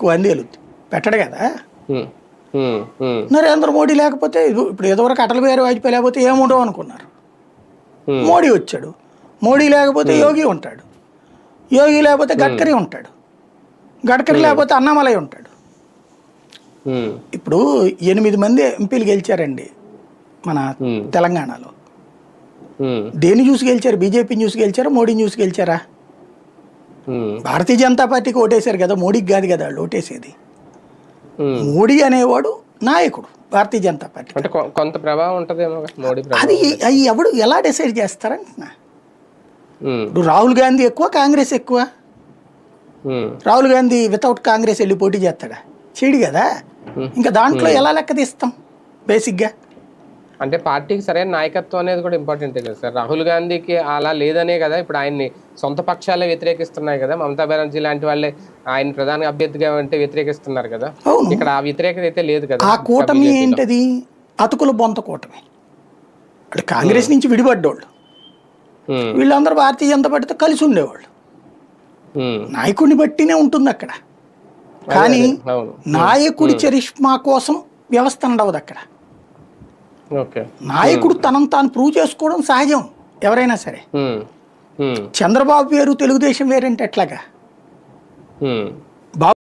ఎక్కువ అని తేలుద్ది. పెట్టడు కదా. ఉమ్, ఉమ్, ఉమ్, నరేంద్ర మోడీ లేకపోతే ఇప్పుడు ఏదోవరకు అటల్ బిహారీ వాజ్పేయి లేకపోతే ఏముండవు అనుకున్నారు. ఉమ్, మోడీ వచ్చాడు. మోడీ లేకపోతే యోగి ఉంటాడు. యోగి లేకపోతే గడ్కరీ ఉంటాడు. గడ్కరీ లేకపోతే అన్నామలై ఉంటాడు. ఉమ్, ఇప్పుడు 8 మంది ఎంపీలు గెలిచారండి మన తెలంగాణలో. ఉమ్, దేన్ని చూసి గెలిచారు? బీజేపీని చూసి గెలిచారా, మోడీని చూసి గెలిచారా? ఉమ్, భారతీయ జనతా పార్టీకి ఓటేశారు కదా, మోడీకి కాదు కదా వాళ్ళు ఓటేసేది. ఉమ్. మోడీ అనేవాడు నాయకుడు భారతీయ జనతా పార్టీ. అంటే కొంత ప్రభావం ఉంటదేమో మోడీ అది ప్రభావం. అవి ఎవడు ఎలా డిసైడ్ చేస్తారంటున్నా. ఉమ్, ఇప్పుడు రాహుల్ గాంధీ ఎక్కువ, కాంగ్రెస్ ఎక్కువ. ఉమ్, రాహుల్ గాంధీ వితౌట్ కాంగ్రెస్ వెళ్ళి పోటీ చేస్తాడా? చేయడు కదా. ఇంకా దాంట్లో ఎలా లెక్క తీస్తాం బేసిక్గా? అంటే పార్టీకి సరైన నాయకత్వం అనేది కూడా ఇంపార్టెంటే కదా సార్. రాహుల్ గాంధీకి అలా లేదనే కదా ఇప్పుడు ఆయన్ని సొంత పక్షాలే వ్యతిరేకిస్తున్నాయి కదా. మమతా బెనర్జీ లాంటి వాళ్ళే ఆయన ప్రధాన అభ్యర్థిగా అంటే వ్యతిరేకిస్తున్నారు కదా. అవును. ఇక్కడ ఆ వ్యతిరేకత అయితే లేదు కదా. ఆ కూటమి ఏంటది? అతుకుల బొంత కూటమి. అంటే కాంగ్రెస్ నుంచి విడిపడ్డోళ్ళు, ఉమ్, వీళ్ళందరూ భారతీయ జనతా పార్టీతో కలిసి ఉండేవాళ్ళు. ఉమ్, నాయకుడిని బట్టినే ఉంటుంది అక్కడ. కానీ అవును. నాయకుడి చరిష్మా కోసం వ్యవస్థ ఉండవదు అక్కడ. ఓకే. నాయకుడు తనను తాను ప్రూవ్ చేసుకోవడం సహజం ఎవరైనా సరే. ఉమ్, ఉమ్, చంద్రబాబు వేరు, తెలుగుదేశం వేరంటే ఎట్లాగా? ఉమ్.